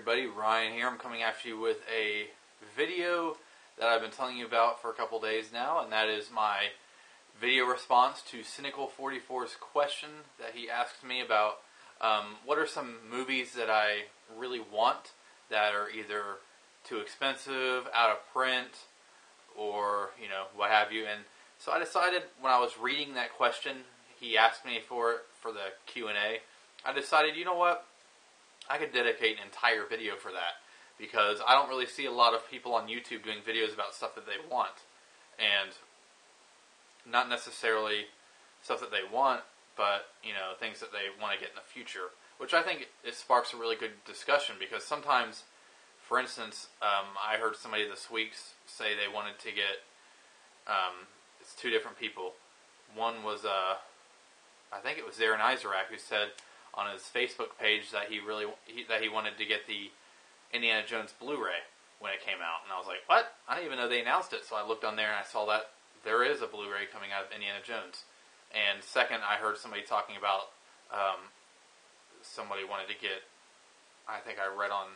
everybody, Ryan here. I'm coming at you with a video that I've been telling you about for a couple days now, and that is my video response to Cynical44's question that he asked me about what are some movies that I really want that are either too expensive, out of print, or, what have you. And so I decided when I was reading that question, he asked me for the Q&A, I decided, you know what, I could dedicate an entire video for that, because I don't really see a lot of people on YouTube doing videos about stuff that they want, and not necessarily stuff that they want, but, things that they want to get in the future, which I think it sparks a really good discussion, because sometimes, for instance, I heard somebody this week say they wanted to get, it's two different people. One was, I think it was Zarin Isaac, who said on his Facebook page that he wanted to get the Indiana Jones Blu-ray when it came out, and I was like, what? I didn't even know they announced it. So I looked on there and I saw that there is a Blu-ray coming out of Indiana Jones. And second, I heard somebody talking about somebody wanted to get, I think I read on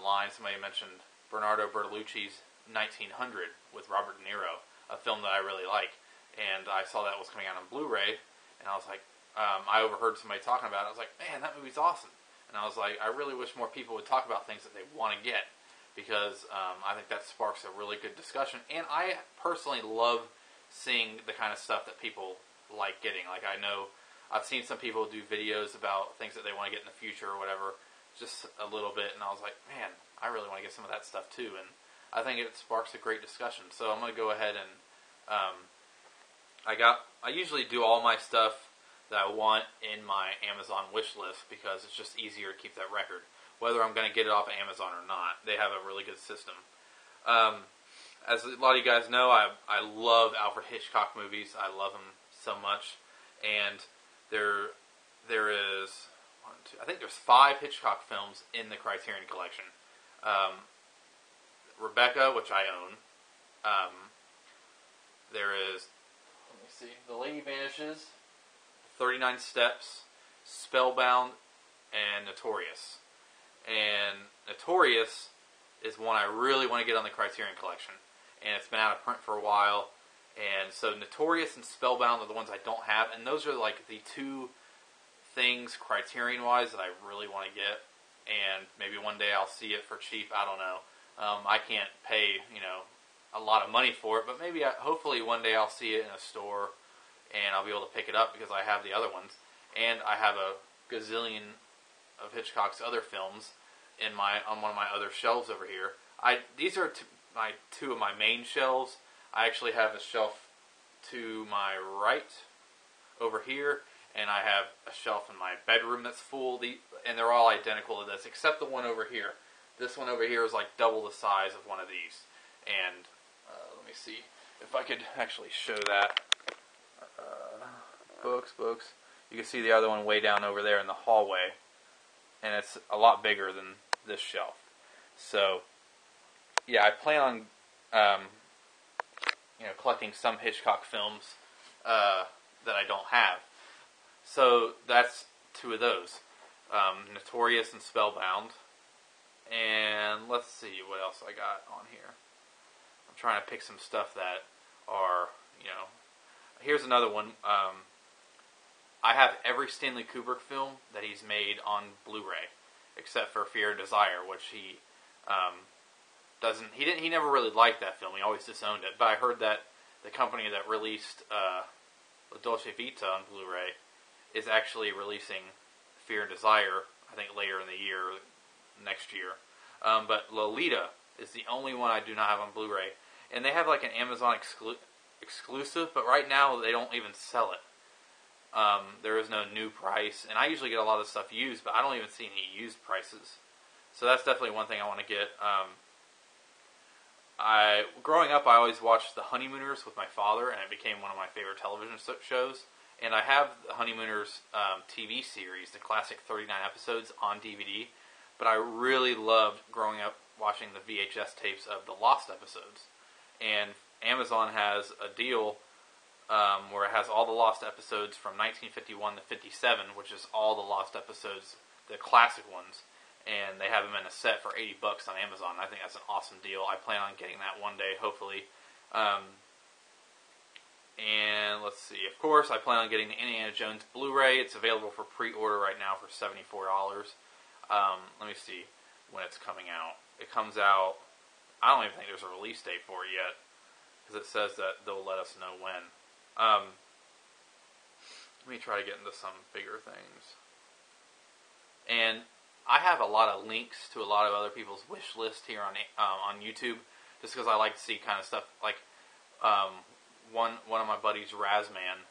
line, somebody mentioned Bernardo Bertolucci's 1900 with Robert De Niro, a film that I really like, and I saw that was coming out on Blu-ray, and I was like, I overheard somebody talking about it. I was like, man, that movie's awesome. And I was like, I really wish more people would talk about things that they want to get, because I think that sparks a really good discussion. And I personally love seeing the kind of stuff that people like getting. Like, I know I've seen some people do videos about things that they want to get in the future or whatever, just a little bit, and I was like, man, I really want to get some of that stuff too. And I think it sparks a great discussion. So I'm going to go ahead and I usually do all my stuff that I want in my Amazon wish list, because it's just easier to keep that record, whether I'm going to get it off of Amazon or not. They have a really good system. As a lot of you guys know, I love Alfred Hitchcock movies. I love them so much. And there is, I think there's 5 Hitchcock films in the Criterion Collection. Rebecca, which I own. There is, let me see, The Lady Vanishes, 39 Steps, Spellbound, and Notorious. And Notorious is one I really want to get on the Criterion Collection. And it's been out of print for a while. And so Notorious and Spellbound are the ones I don't have. And those are like the two things Criterion-wise that I really want to get. And maybe one day I'll see it for cheap. I don't know. I can't pay, a lot of money for it. But maybe, hopefully one day I'll see it in a store and I'll be able to pick it up, because I have the other ones. And I have a gazillion of Hitchcock's other films on one of my other shelves over here. These are two of my main shelves. I actually have a shelf to my right over here, and I have a shelf in my bedroom that's full, and they're all identical to this, except the one over here. This one over here is like double the size of one of these. And let me see if I could actually show that. Books. You can see the other one way down over there in the hallway, and it's a lot bigger than this shelf. So, yeah, I plan on collecting some Hitchcock films that I don't have. So that's 2 of those, Notorious and Spellbound. And let's see what else I got on here. I'm trying to pick some stuff that are, here's another one. I have every Stanley Kubrick film that he's made on Blu-ray, except for Fear and Desire, which he he never really liked that film. He always disowned it. But I heard that the company that released La Dolce Vita on Blu-ray is actually releasing Fear and Desire, I think later in the year, next year. But Lolita is the only one I do not have on Blu-ray. And they have like an Amazon exclusive, but right now they don't even sell it. There is no new price, and I usually get a lot of stuff used, but I don't even see any used prices. So that's definitely one thing I want to get. Growing up, I always watched The Honeymooners with my father, and it became one of my favorite television shows. And I have The Honeymooners TV series, the classic 39 episodes, on DVD. But I really loved growing up watching the VHS tapes of the Lost episodes. And Amazon has a deal where it has all the Lost episodes from 1951 to 57, which is all the Lost episodes, the classic ones. and they have them in a set for $80 on Amazon. I think that's an awesome deal. I plan on getting that one day, hopefully. And let's see. Of course, I plan on getting the Indiana Jones Blu-ray. It's available for pre-order right now for $74. Let me see when it's coming out. It comes out, I don't even think there's a release date for it yet, because it says that they'll let us know when. Let me try to get into some bigger things. And I have a lot of links to a lot of other people's wish list here on YouTube, just because I like to see kind of stuff like one of my buddies, Razman,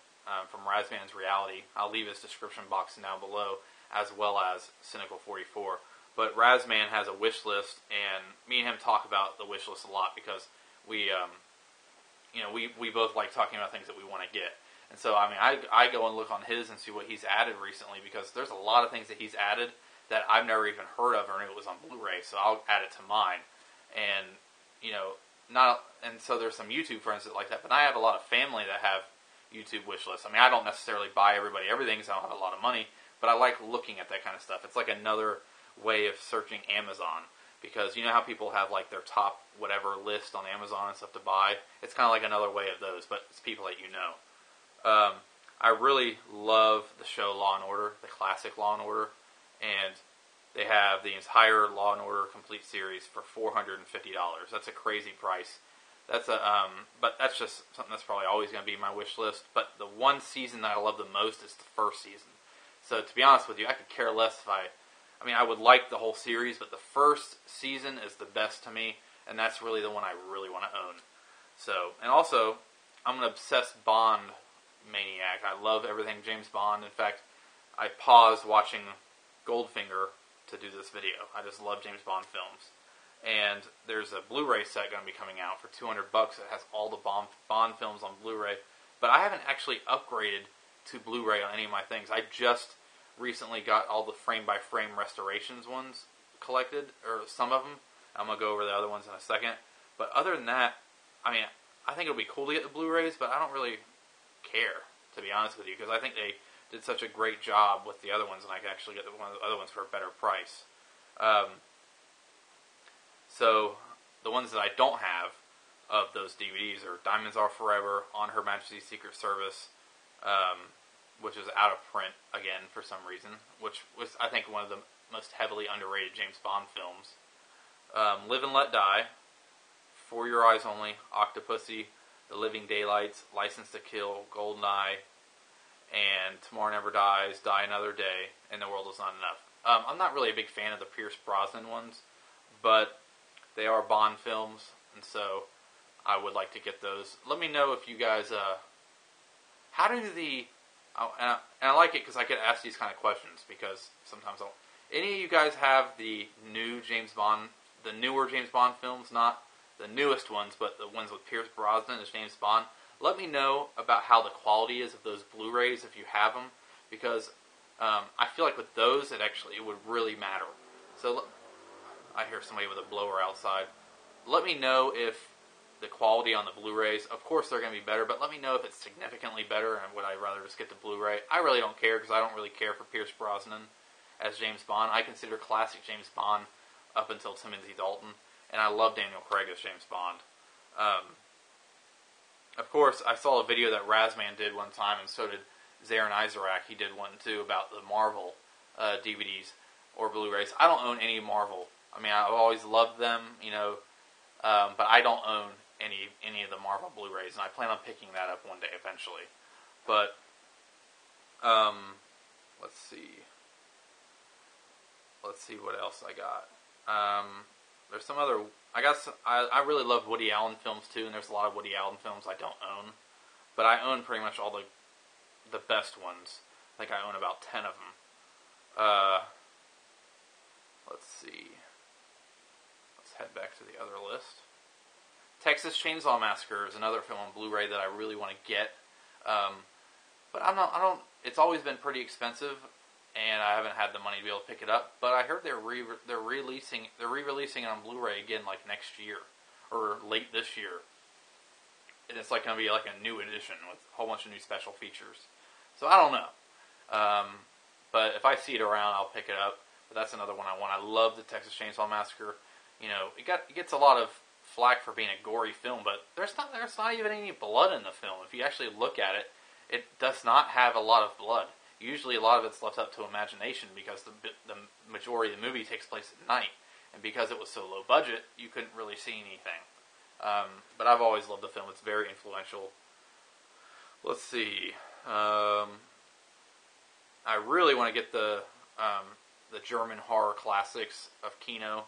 from Razman's Reality. I'll leave his description box down below, as well as Cynical44. But Razman has a wish list, and me and him talk about the wish list a lot because we both like talking about things that we want to get. And so, I mean, I go and look on his and see what he's added recently, because there's a lot of things that he's added that I've never even heard of or knew it was on Blu-ray, so I'll add it to mine. And, so there's some YouTube friends that like that, but I have a lot of family that have YouTube wish lists. I mean, I don't necessarily buy everybody everything because I don't have a lot of money, but I like looking at that kind of stuff. It's like another way of searching Amazon, because you know how people have like their top whatever list on Amazon and stuff to buy? It's kind of like another way of those, but it's people that you know. I really love the show Law & Order, the classic Law & Order, and they have the entire Law & Order complete series for $450. That's a crazy price. But that's just something that's probably always going to be my wish list. But the one season that I love the most is the first season. So to be honest with you, I could care less if I would like the whole series, but the first season is the best to me, and that's really the one I really want to own. So, and also, I'm an obsessed Bond maniac. I love everything James Bond. In fact, I paused watching Goldfinger to do this video. I just love James Bond films. And there's a Blu-ray set going to be coming out for $200. It has all the Bond films on Blu-ray. But I haven't actually upgraded to Blu-ray on any of my things. I just recently got all the frame-by-frame restorations ones collected, or some of them. I'm going to go over the other ones in a second. But other than that, I mean, I think it'll be cool to get the Blu-rays, but I don't really care, to be honest with you, because I think they did such a great job with the other ones, and I can actually get one of the other ones for a better price. So, the ones that I don't have of those DVDs are Diamonds Are Forever, On Her Majesty's Secret Service, which is out of print again for some reason, which was, I think, one of the most heavily underrated James Bond films. Live and Let Die, For Your Eyes Only, Octopussy, The Living Daylights, License to Kill, Goldeneye, and Tomorrow Never Dies, Die Another Day, and The World Is Not Enough. I'm not really a big fan of the Pierce Brosnan ones, but they are Bond films, and so I would like to get those. Let me know if you guys, how do the, and I like it because I get asked these kind of questions, because sometimes any of you guys have the new James Bond, the newer James Bond films, not the newest ones, but the ones with Pierce Brosnan as James Bond? Let me know about how the quality is of those Blu-rays if you have them, because I feel like with those, it would really matter. So I hear somebody with a blower outside. Let me know if the quality on the Blu-rays, of course they're going to be better, but let me know if it's significantly better, and would I rather just get the Blu-ray? I really don't care, because I don't really care for Pierce Brosnan as James Bond. I consider classic James Bond up until Timothy Dalton, and I love Daniel Craig as James Bond. Of course, I saw a video that Razman did one time, and so did Zarin Izarak. He did one too about the Marvel DVDs or Blu-rays. I don't own any Marvel. I mean, I've always loved them, but I don't own any of the Marvel Blu-rays, and I plan on picking that up one day eventually. But let's see what else I got. There's some other. I really love Woody Allen films too, and there's a lot of Woody Allen films I don't own, but I own pretty much all the best ones. I think I own about 10 of them. Let's see. Let's head back to the other list. Texas Chainsaw Massacre is another film on Blu-ray that I really want to get, but it's always been pretty expensive, and I haven't had the money to be able to pick it up. But I heard they're re-releasing it on Blu-ray again, like next year or late this year, and it's like going to be like a new edition with a whole bunch of new special features. So I don't know, but if I see it around, I'll pick it up. but that's another one I want. I love the Texas Chainsaw Massacre. You know, it gets a lot of flack for being a gory film, but there's not even any blood in the film. If you actually look at it, it does not have a lot of blood. Usually, a lot of it's left up to imagination because the majority of the movie takes place at night, and because it was so low budget, you couldn't really see anything. But I've always loved the film. It's very influential. Let's see. I really want to get the German horror classics of Kino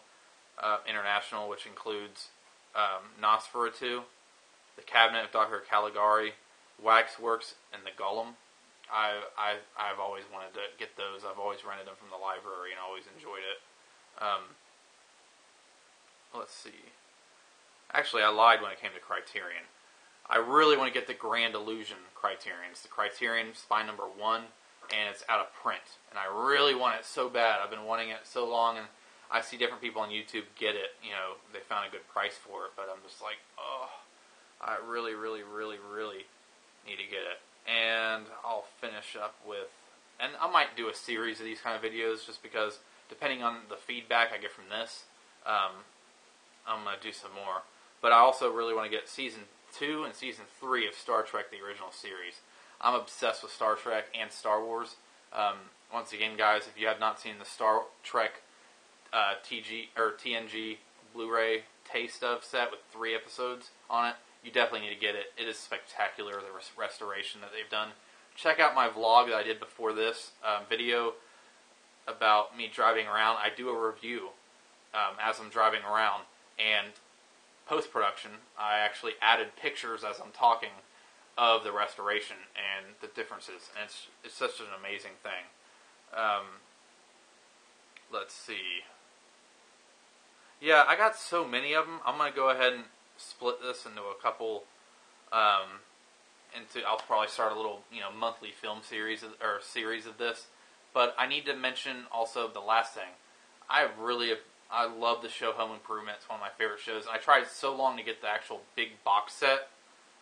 International, which includes Nosferatu, The Cabinet of Dr. Caligari, Waxworks, and The Golem. I've always wanted to get those. I've always rented them from the library and always enjoyed it. Let's see. Actually, I lied when it came to Criterion. I really want to get the Grand Illusion Criterion. It's the Criterion Spine number 1, and it's out of print. And I really want it so bad. I've been wanting it so long, and I see different people on YouTube get it. You know, they found a good price for it, but I'm just like, oh, I really, really, really, really need to get it. And I'll finish up with, and I might do a series of these kind of videos just because, depending on the feedback I get from this, I'm going to do some more. But I also really want to get Season 2 and Season 3 of Star Trek, the original series. I'm obsessed with Star Trek and Star Wars. Once again, guys, if you have not seen the Star Trek TNG Blu-ray Taste of set with 3 episodes on it, you definitely need to get it. It is spectacular, the restoration that they've done. Check out my vlog that I did before this video about me driving around. I do a review as I'm driving around, and post-production, I actually added pictures as I'm talking of the restoration and the differences, and it's such an amazing thing. Let's see. Yeah, I got so many of them. I'm going to go ahead and split this into a couple. I'll probably start a little, monthly film series of this. But I need to mention also the last thing. I love the show Home Improvement. It's one of my favorite shows. And I tried so long to get the actual big box set.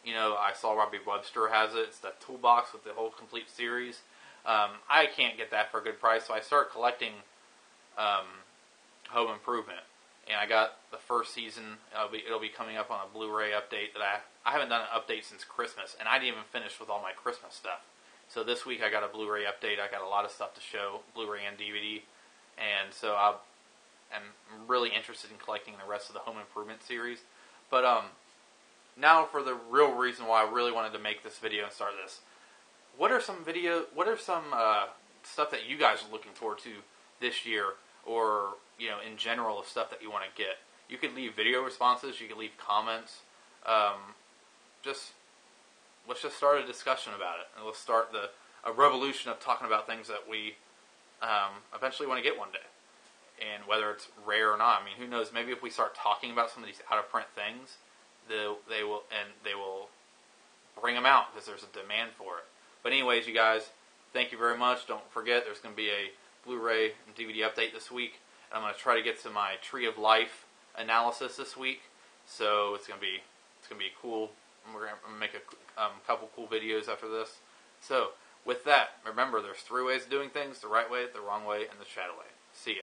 I saw Robbie Webster has it. It's the toolbox with the whole complete series. I can't get that for a good price, so I started collecting Home Improvement. And I got the first season. It'll be coming up on a Blu-ray update that I haven't done an update since Christmas, and I didn't even finish with all my Christmas stuff. So this week I got a Blu-ray update. I got a lot of stuff to show, Blu-ray and DVD, and so I'm really interested in collecting the rest of the Home Improvement series. But now for the real reason why I really wanted to make this video and start this. What are some stuff that you guys are looking forward to this year, or in general, of stuff that you want to get? You could leave video responses. You could leave comments. Let's just start a discussion about it, and let's start a revolution of talking about things that we eventually want to get one day, and whether it's rare or not. I mean, who knows? Maybe if we start talking about some of these out of print things, they will bring them out because there's a demand for it. But anyways, you guys, thank you very much. Don't forget, there's going to be a Blu-ray and DVD update this week. And I'm going to try to get to my Tree of Life analysis this week. So it's going to be cool. We're going to make a couple cool videos after this. So with that, remember, there's 3 ways of doing things: the right way, the wrong way, and the Chattaway. See ya.